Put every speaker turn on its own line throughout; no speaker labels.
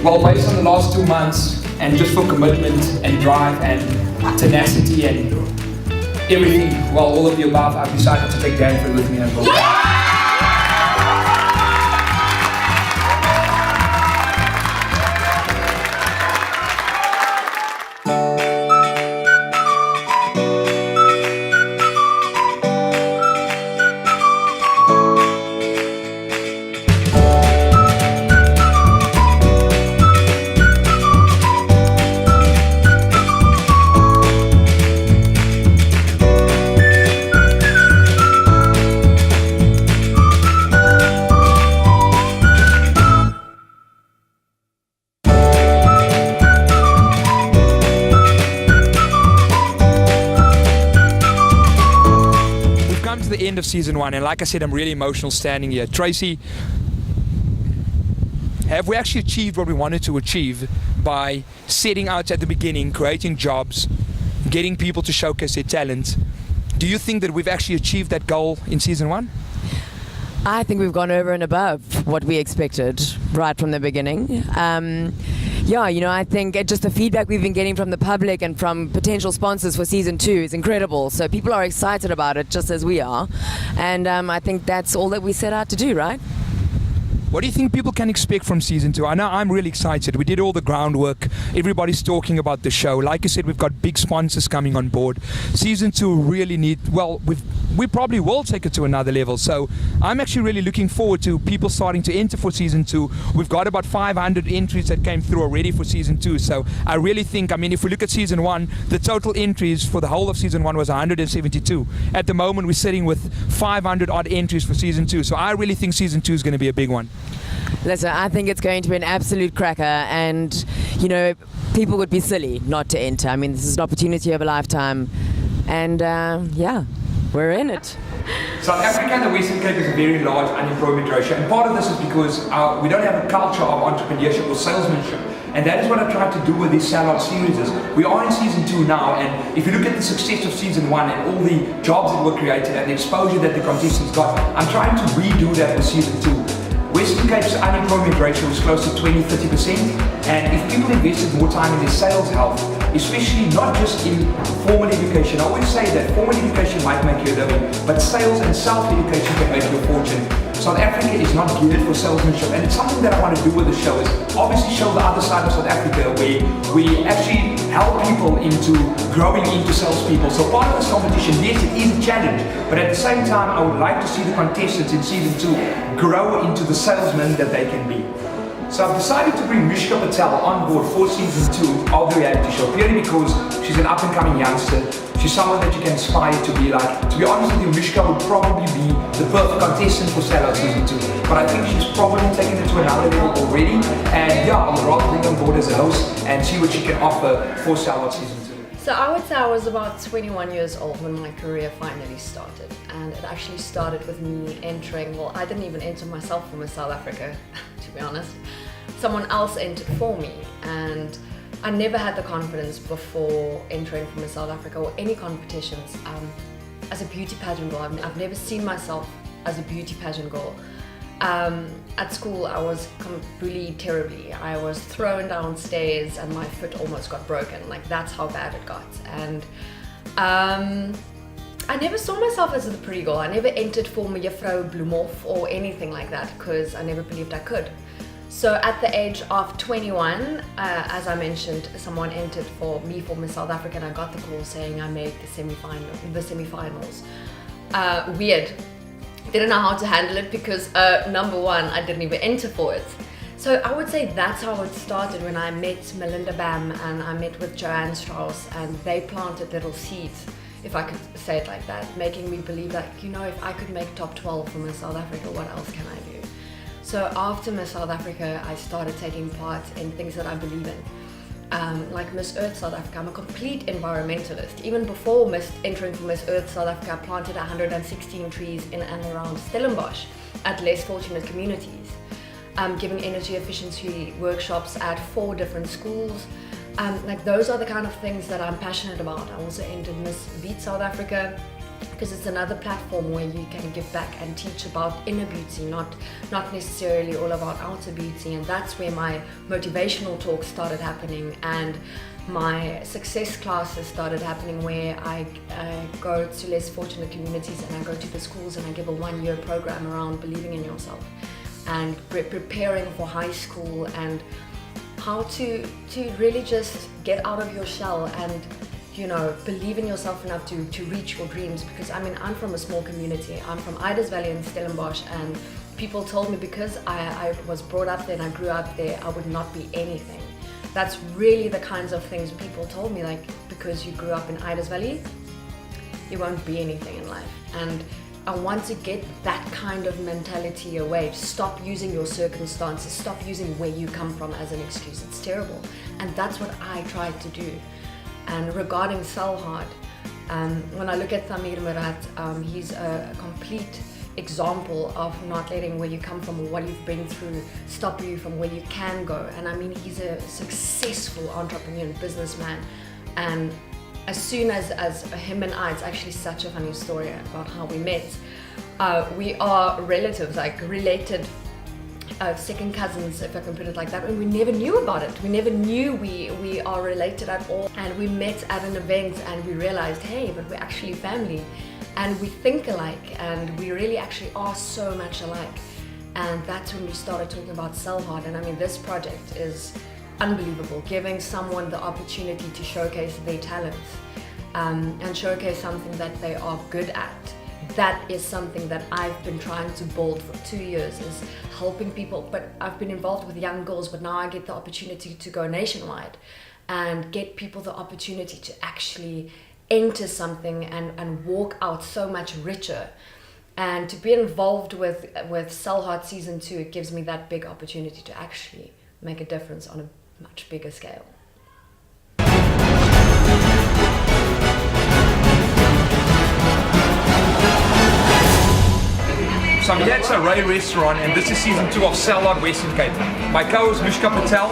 Well, based on the last 2 months, and just for commitment and drive and tenacity and everything, well, all of the above, I've decided to take Danford with me as well. The end of season 1, and like I said, I'm really emotional standing here. Tracy, have we actually achieved what we wanted to achieve by setting out at the beginning, creating jobs, getting people to showcase their talent? Do you think that we've actually achieved that goal in season 1?
I think we've gone over and above what we expected right from the beginning. Yeah, you know, I think just the feedback we've been getting from the public and from potential sponsors for season 2 is incredible. So people are excited about it just as we are. And I think that's all that we set out to do, right?
What do you think people can expect from season 2? I know I'm really excited. We did all the groundwork. Everybody's talking about the show. Like you said, we've got big sponsors coming on board. Season 2 really we probably will take it to another level. So I'm actually really looking forward to people starting to enter for season 2. We've got about 500 entries that came through already for season 2. So I really think, I mean, if we look at season 1, the total entries for the whole of season 1 was 172. At the moment, we're sitting with 500 odd entries for season 2. So I really think season 2 is going to be a big one.
Listen, I think it's going to be an absolute cracker, and you know, people would be silly not to enter. I mean, this is an opportunity of a lifetime, and yeah, we're in it.
South Africa and the Western Cape is a very large unemployment ratio, and part of this is because we don't have a culture of entrepreneurship or salesmanship, and that is what I've tried to do with this SellHard series. We are in season 2 now, and if you look at the success of season 1 and all the jobs that were created and the exposure that the contestants got, I'm trying to redo that with season 2. Western Cape's unemployment ratio was close to 20-30%, and if people invested more time in their sales health, especially not just in formal education, I always say that formal education might make you a living, but sales and self-education can make you a fortune. South Africa is not geared for salesmanship, and it's something that I want to do with the show, is obviously show the other side of South Africa where we actually help people into growing into salespeople. So part of this competition, yes, it is a challenge, but at the same time, I would like to see the contestants in season 2 grow into the salesmen that they can be. So I've decided to bring Mishka Patel on board for season 2 of the reality show, purely because she's an up-and-coming youngster. She's someone that you can aspire to be like. To be honest with you, Mishka would probably be the perfect contestant for SellHard season 2. But I think she's probably taken it to another level already. And yeah, I would rather bring her on board as a host and see what she can offer for SellHard season 2.
So I would say I was about 21 years old when my career finally started, and it actually started with me entering, well, I didn't even enter myself for Miss South Africa, to be honest. Someone else entered for me, and I never had the confidence before entering for Miss South Africa or any competitions as a beauty pageant girl. I've never seen myself as a beauty pageant girl. At school, I was really terribly. I was thrown downstairs and my foot almost got broken. Like, that's how bad it got. And I never saw myself as the pretty girl. I never entered for Mejuffrou Bloemhof or anything like that because I never believed I could. So at the age of 21, as I mentioned, someone entered for me for Miss South Africa, and I got the call saying I made the semi-finals. Weird. Didn't know how to handle it because number one, I didn't even enter for it. So I would say that's how it started, when I met Melinda Bam and I met with Joanne Strauss, and they planted little seeds, if I could say it like that, making me believe that, you know, if I could make top 12 for Miss South Africa, what else can I do? So after Miss South Africa, I started taking part in things that I believe in. Like Miss Earth South Africa, I'm a complete environmentalist. Even before entering for Miss Earth South Africa, I planted 116 trees in and around Stellenbosch at less fortunate communities. Giving energy efficiency workshops at 4 different schools. Like, those are the kind of things that I'm passionate about. I also entered Miss Beat South Africa, because it's another platform where you can give back and teach about inner beauty, not necessarily all about outer beauty. And that's where my motivational talks started happening, and my success classes started happening, where I go to less fortunate communities and I go to the schools and I give a 1-year program around believing in yourself and preparing for high school, and how to really just get out of your shell and, you know, believe in yourself enough to reach your dreams. Because I mean, I'm from a small community. I'm from Iders Valley in Stellenbosch, and people told me because I was brought up there and I grew up there, I would not be anything. That's really the kinds of things people told me, like, because you grew up in Iders Valley, you won't be anything in life. And I want to get that kind of mentality away. Stop using your circumstances, stop using where you come from as an excuse. It's terrible. And that's what I tried to do. And regarding SellHard, when I look at Thaamir Moerat, he's a complete example of not letting where you come from or what you've been through stop you from where you can go. And I mean, he's a successful entrepreneur and businessman. And as soon as him and I, it's actually such a funny story about how we met. We are relatives, like related, second cousins, if I can put it like that, and we never knew about it. We never knew we are related at all. And we met at an event and we realized, hey, but we're actually family and we think alike, and we really actually are so much alike. And that's when we started talking about SellHard. And I mean, this project is unbelievable, giving someone the opportunity to showcase their talents and showcase something that they are good at. That is something that I've been trying to build for 2 years, is helping people. But I've been involved with young girls, but now I get the opportunity to go nationwide and get people the opportunity to actually enter something and walk out so much richer. And to be involved with SellHard Season 2, it gives me that big opportunity to actually make a difference on a much bigger scale.
So I'm here at SarAy restaurant, and this is season 2 of SellHard Western Cape. My co-host Mishka Patel,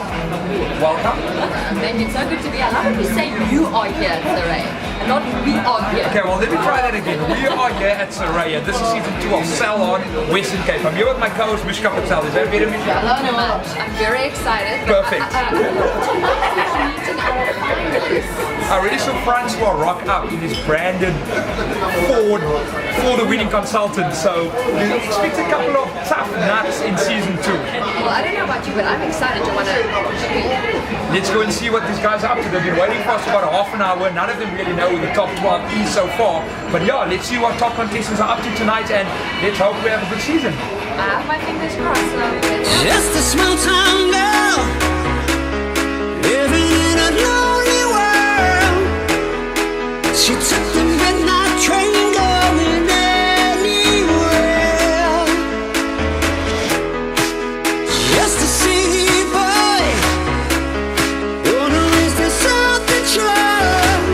welcome.
Thank you, it's so good to be here. I love when you say you are here at SarAy, and not we are here.
Okay, well let me try that again. We are here at SarAy, and this is season 2 of SellHard Western Cape. I'm here with my co-host Mishka Patel. Is that better, Mishka?
Hello, so much. I'm very excited.
Perfect. I really saw Francois rock up in his branded Ford for the winning consultant, so expect a couple of tough nuts in season 2.
Well, I don't know about you, but I'm excited. You want to
Let's go and see what these guys are up to. They've been waiting for us for about half an hour. None of them really know who the top 12 is so far. But yeah, let's see what top contestants are up to tonight, and let's hope we have a good season.
I have my fingers crossed.
Just a small town girl living in a lonely world. She took the midnight train going anywhere. Just a city boy, born and raised in South Detroit.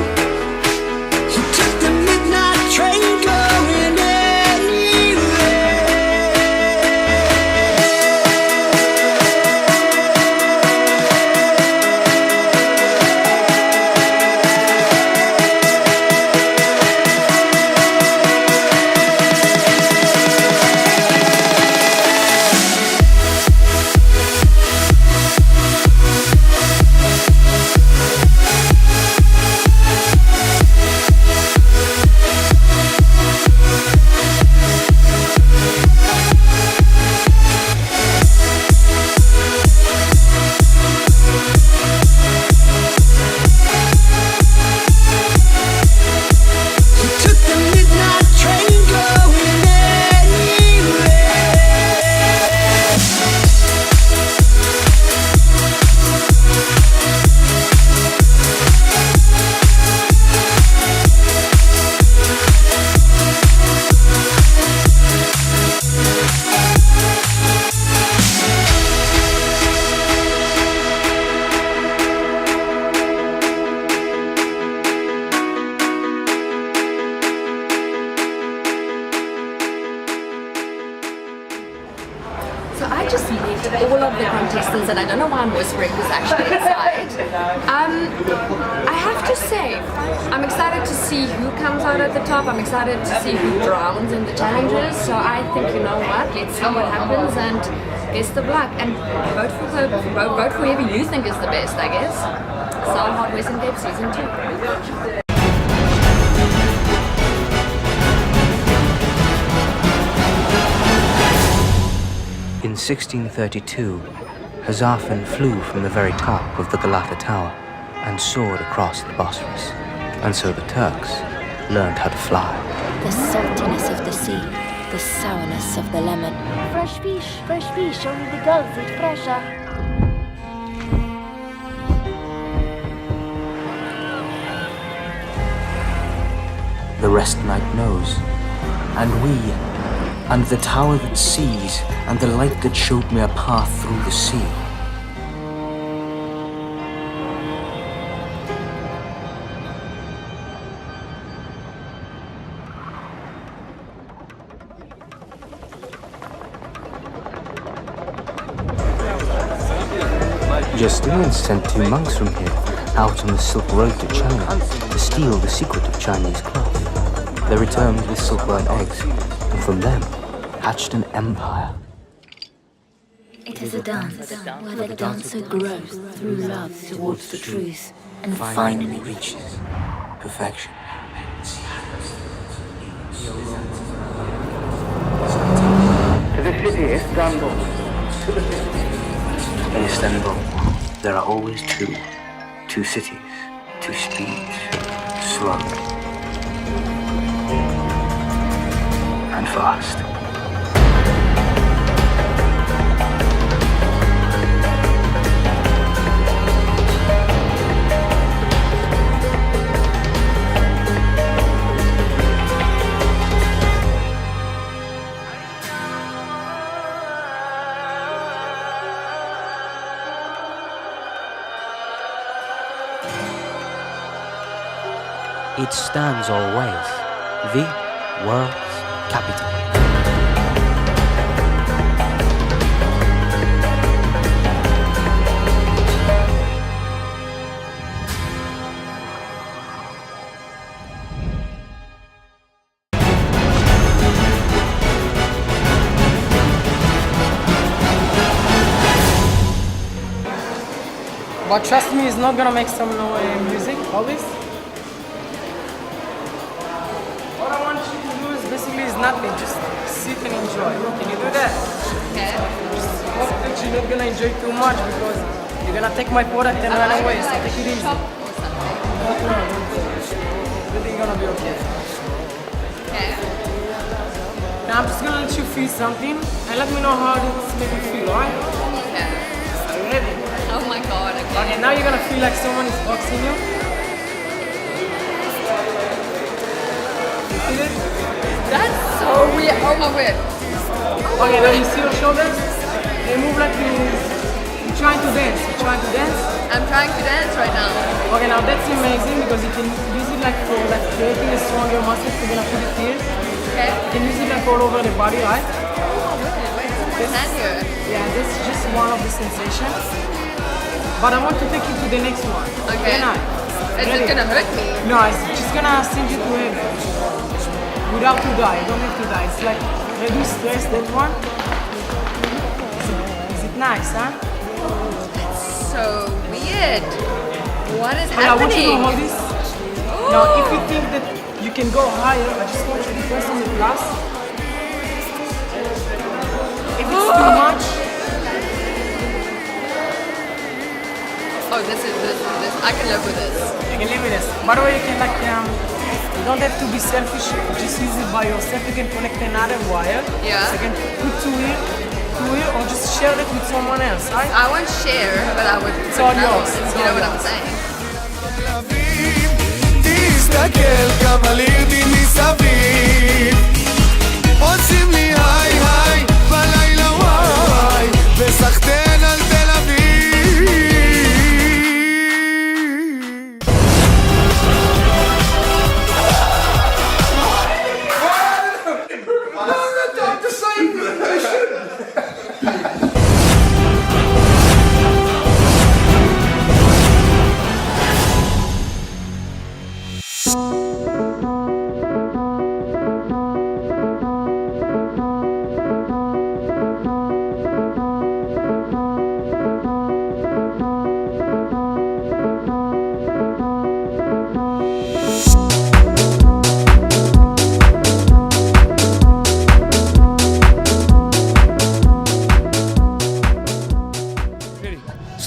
He took the midnight train going anywhere.
So I just met all of the contestants, and I don't know why I'm whispering because actually inside. I have to say, I'm excited to see who comes out at the top. I'm excited to see who drowns in the challenges. So I think, you know what, let's see what happens and best of luck. And vote for whoever you think is the best, I guess. SellHard Western Cape Season 2.
In 1632, Hazarfen flew from the very top of the Galata Tower and soared across the Bosphorus. And so the Turks learned how to fly.
The saltiness of the sea, the sourness of the lemon.
Fresh fish, only the gulls eat fresher.
The rest night knows, and we, and the tower that sees, and the light that showed me a path through the sea. Justinian sent 2 monks from here out on the Silk Road to China to steal the secret of Chinese cloth. They returned with silkworm eggs, and from them hatched an empire.
It is a dance where the dancer grows through love towards the truth and finally
reaches perfection.
To the city, Istanbul.
In Istanbul, there are always two cities, 2 speeds, slow and fast. It stands always, the world's capital.
But trust me, it's not gonna make some music, always. What I want you to do is basically is nothing, just sit and enjoy. Can you do that?
Okay.
Just hope that you're not gonna enjoy too much because you're gonna take my product and run away, so take it easy.
Shop or something.
No, everything's gonna be okay.
Okay.
Now I'm just gonna let you feel something and let me know how it's making you feel, alright?
Okay.
Are you ready?
Oh my god, okay.
Okay, now you're gonna feel like someone is boxing you. You feel it?
That's so weird. Oh my word.
Okay, now you see your shoulders? They move like you're trying to dance. You're trying to dance?
I'm trying to dance right now.
Okay, now that's amazing because you can use it like for like creating a stronger muscle. You're gonna put it here.
Okay.
You can use it like all over the body, right?
Oh, wait, there's a hand here.
Yeah, this is just one of the sensations. But I want to take you to the next one.
Okay. Is it gonna hurt me?
No, it's just gonna send you to heaven. Without to die, you don't have to die. It's like reduce stress, that one. Is it nice, huh?
So weird. What is
I want you to
happening?
hold this. Now, if you think that you can go higher, I just want you to press on the glass. If it's too much,
Oh, this. I can live with this.
you can live with this. By the way, you can like, you don't have to be selfish. Just use it by yourself. You can connect another wire.
Yeah.
So you can put two here, or just share it with someone else, right?
I won't share, but I would.
It's all yours.
You know what I'm saying?
תסתכל כמה לירדים מסביב עושים לי היי היי בלילה וואי וסחטן על תל אביב
No, the doctor saying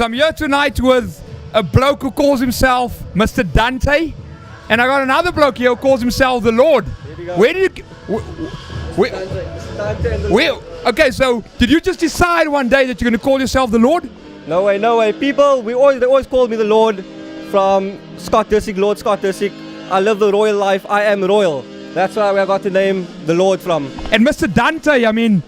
So I'm here tonight with a bloke who calls himself Mr. Dante, and I got another bloke here who calls himself the Lord. Where did you? Where? Okay, so did you just decide one day that you're going to call yourself the Lord?
No way, no way. People, they always called me the Lord from Scott Disick, Lord Scott Disick. I live the royal life. I am royal. That's why I got the name the Lord from.
And Mr. Dante, I mean,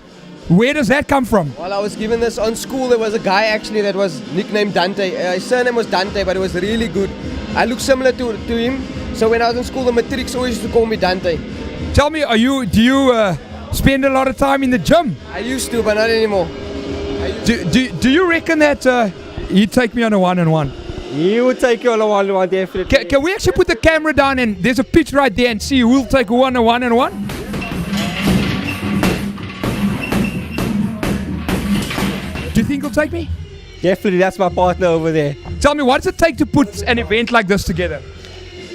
where does that come from?
Well, I was given this on school. There was a guy actually that was nicknamed Dante. His surname was Dante, but it was really good. I look similar to him. So when I was in school, the matrics always used to call me Dante.
Tell me, do you spend a lot of time in the gym?
I used to, but not anymore.
Do you reckon that he'd take me on a one-on-one?
He would take you on a one-on-one, definitely.
Can we actually put the camera down and there's a pitch right there and see who'll take a one-on-one? Do you think he'll take me?
Definitely, that's my partner over there.
Tell me, what does it take to put an event like this together?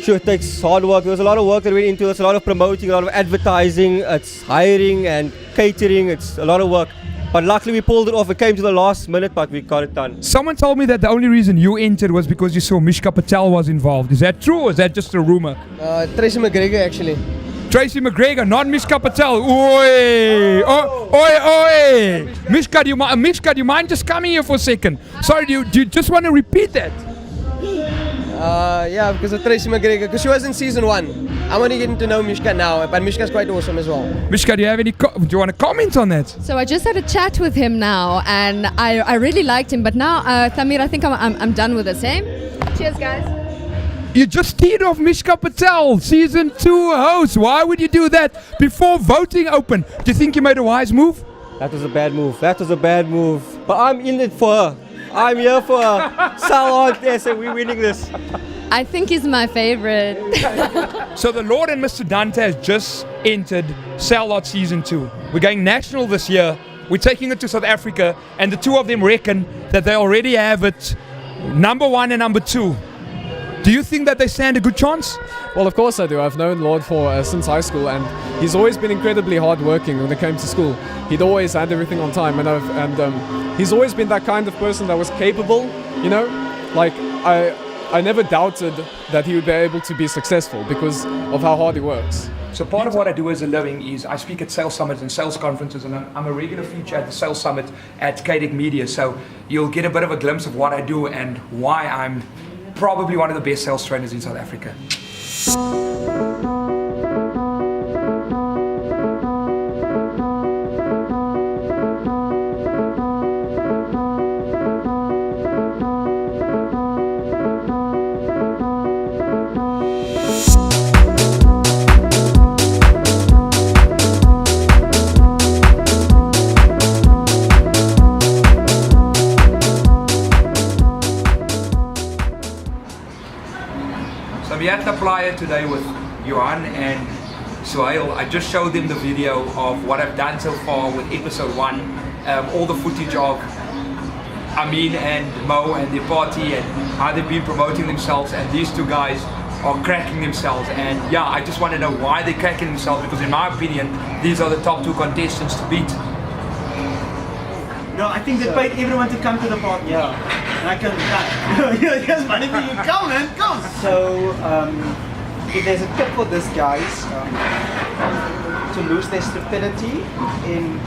Sure, it takes hard work. There's a lot of work that went into it. There's a lot of promoting, a lot of advertising. It's hiring and catering. It's a lot of work. But luckily we pulled it off. It came to the last minute, but we got it done.
Someone told me that the only reason you entered was because you saw Mishka Patel was involved. Is that true or is that just a rumor?
Tracy McGregor actually.
Tracy McGregor, not Mishka Patel. Oi! Oi! Mishka, do you mind just coming here for a second? Sorry, do you just want to repeat that?
Yeah, because of Tracy McGregor. Because she was in season 1. I'm only getting to know Mishka now, but Mishka's quite awesome as well.
Mishka, do you want to comment on that?
So I just had a chat with him now, and I really liked him. But now, Thaamir, I think I'm done with the same. Cheers, guys.
You just teed off Mishka Patel, season 2 host. Why would you do that before voting open? Do you think you made a wise move?
That was a bad move. That was a bad move. But I'm in it for her. I'm here for her. SellHard, yes, and we're winning this.
I think he's my favorite.
So the Lord and Mr. Dante has just entered SellHard season 2. We're going national this year. We're taking it to South Africa, and the two of them reckon that they already have it number 1 and number 2. Do you think that they stand a good chance?
Well, of course I do. I've known Lord for since high school, and he's always been incredibly hardworking when it came to school. He'd always had everything on time, and he's always been that kind of person that was capable. You know, like I never doubted that he would be able to be successful because of how hard he works.
So part of what I do as a living is I speak at sales summits and sales conferences, and I'm a regular feature at the sales summit at KDEC Media. So you'll get a bit of a glimpse of what I do and why I'm probably one of the best sales trainers in South Africa. I'm here at the Playa today with Johan and Suhail. I just showed them the video of what I've done so far with episode 1, all the footage of Amin and Mo and their party and how they've been promoting themselves, and these two guys are cracking themselves. And yeah, I just want to know why they're cracking themselves, because in my opinion these are the top 2 contestants to beat.
No, I think they paid everyone to come to the party. Yeah. And I can, yes, money for you. Come, man, come.
So, if there's a tip for this, guys, to lose their stupidity and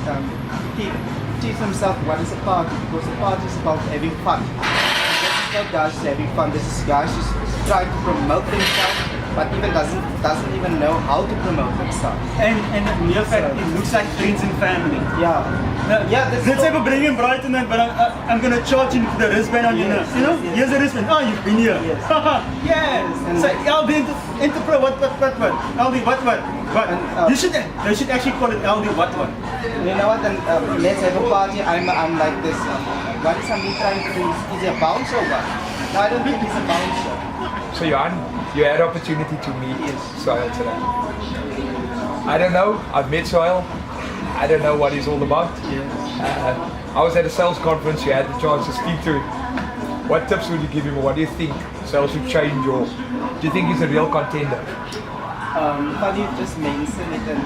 teach themselves what is a party, because the party is about having fun. This is not guys having fun. This is guys just trying to promote themselves, but even doesn't even know how to promote themselves.
And in fact, it looks like friends and family.
Yeah.
Let's say we bring him Brighton, but I'm gonna charge him the wristband on your nose. You know? Here's the wristband. Oh, you've been here. Yes. Yes. So LD Enterprise, what? LD, what? They should actually call it LD, what?
You know what? Let's have a party. I'm like this. What is somebody trying to do? Is he a bouncer or what? No, I don't think he's a bouncer.
So Johan, you had opportunity to meet Suhail today. I don't know. I've met Suhail. I don't know what he's all about. I was at a sales conference. You had the chance to speak to him. What tips would you give him, or what do you think sales should change, or do you think he's a real contender?
Funny, you just mentioned it, and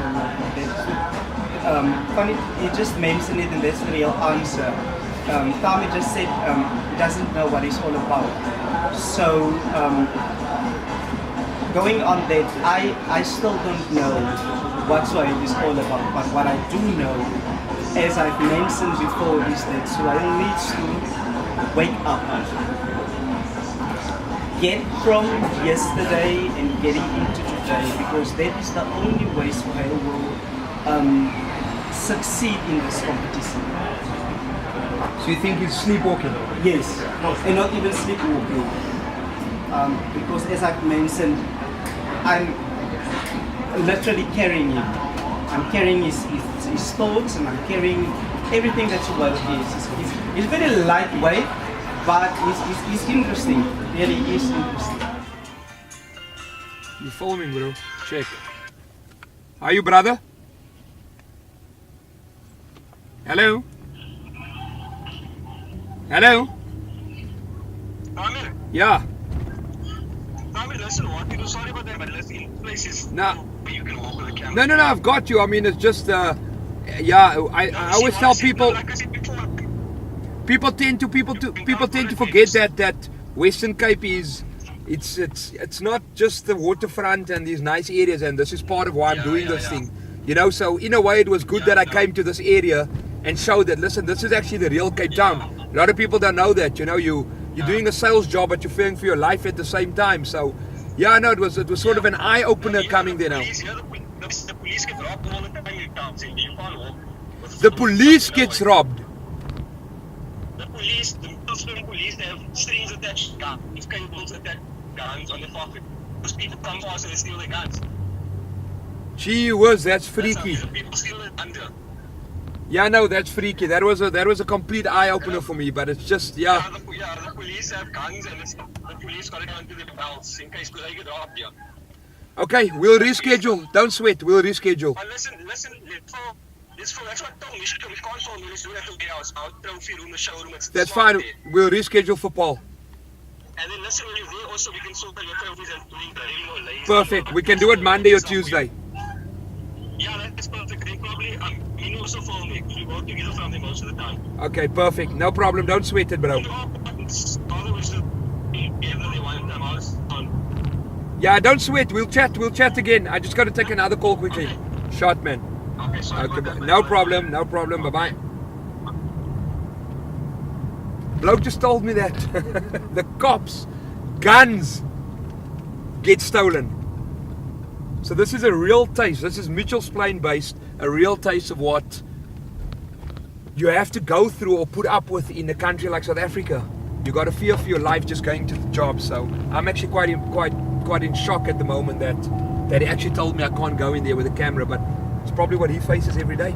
funny, you just mentioned it, and that's the real answer. Thaamir just said he doesn't know what it's all about. So going on that, I still don't know what Swahili is all about, but what I do know, as I've mentioned before, is that Swahili needs to wake up. Get from yesterday and getting into today, because that is the only way Swahili will succeed in this competition.
So you think he's sleepwalking?
Yes, and not even sleepwalking. Because as I've mentioned, I'm literally carrying him. I'm carrying his thoughts, and I'm carrying everything that Swahili is. He's very lightweight, but he's interesting. Really is interesting.
You filming, bro? Check. Are you, brother? Hello? Hello?
Thaamir?
Yeah.
Thaamir, listen, what you do, sorry about that, but listen, places you can walk with the camera.
No, I've got you. I mean, it's just, yeah, I always tell people, people tend to forget that Western Cape is, it's not just the waterfront and these nice areas, and this is part of why I'm doing this thing. You know, so in a way it was good that I came to this area and showed that, listen, this is actually the real Cape Town. A lot of people don't know that, you know, you're doing a sales job, but you're fearing for your life at the same time. So, yeah, no, it was sort of an eye-opener coming there now.
The police get robbed all the time in towns, and you can't walk.
The police gets robbed?
The police, the Muslim police, they have strings attached, guns, cables attached, guns on the pocket. Those people come fast and they steal their guns.
Gee whiz, that's freaky.
People steal it under.
Yeah, no, that's freaky. That was a complete eye-opener for me, but it's just,
The police have guns, and the police got to go into the belts in case they get robbed, yeah.
Okay, we'll reschedule. Don't sweat, we'll reschedule.
But listen, that's what I told Mishka, we can't film, let's do that today. Our trophy room, the showroom,
That's fine, we'll reschedule for Paul.
And then listen, when you're there also, we can sort out your trophies and doing the ring or laser.
Perfect, we can do it Monday or Tuesday.
Yeah, that's perfect. Then probably, me also film it, because we work together from there most of the time.
Okay, perfect, no problem, don't sweat it, bro. Yeah, don't sweat, we'll chat again. I just got to take another call quickly. Shot, man. Okay, no problem, bye-bye. Bloke just told me that the cops' guns get stolen. So this is a real taste. This is Mitchell's Plain based, a real taste of what you have to go through or put up with in a country like South Africa. You got to fear for your life just going to the job. So I'm actually quite in shock at the moment that he actually told me I can't go in there with a camera, but it's probably what he faces every day.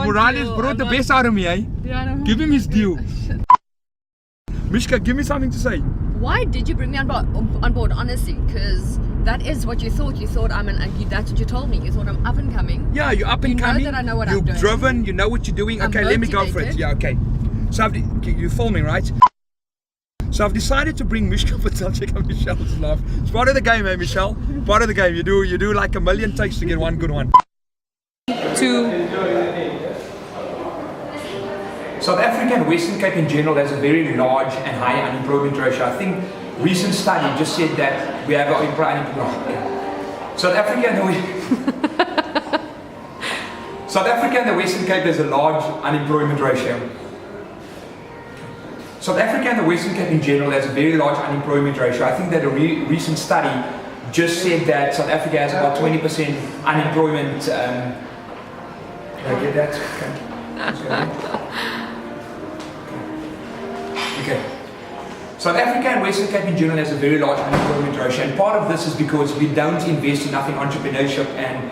Moerat has brought the best out of me, eh?
Yeah, I know.
Give him his due. Mishka, give me something to say.
Why did you bring me on board, honestly? Because that is what you thought. You thought that's what you told me. You thought I'm up and coming.
Yeah, you're up and coming.
You know that I know what I'm doing.
You're driven, you know what you're doing. Okay, let me go for it. Yeah, okay. So you're filming, right? So I've decided to bring Mishka Patel. Check out Michelle's laugh. It's part of the game, eh, Michelle? Part of the game. You do like a million takes to get one good one. South Africa and Western Cape in general has a very large and high unemployment ratio. I think recent study just said that we have unemployment. South Africa and the Western Cape has a large unemployment ratio. South Africa and the Western Cape in general has a very large unemployment ratio. I think that a recent study just said that South Africa has about 20% unemployment. Did I get that? Okay. Okay. South Africa and Western Cape in general has a very large unemployment ratio, and part of this is because we don't invest enough in entrepreneurship and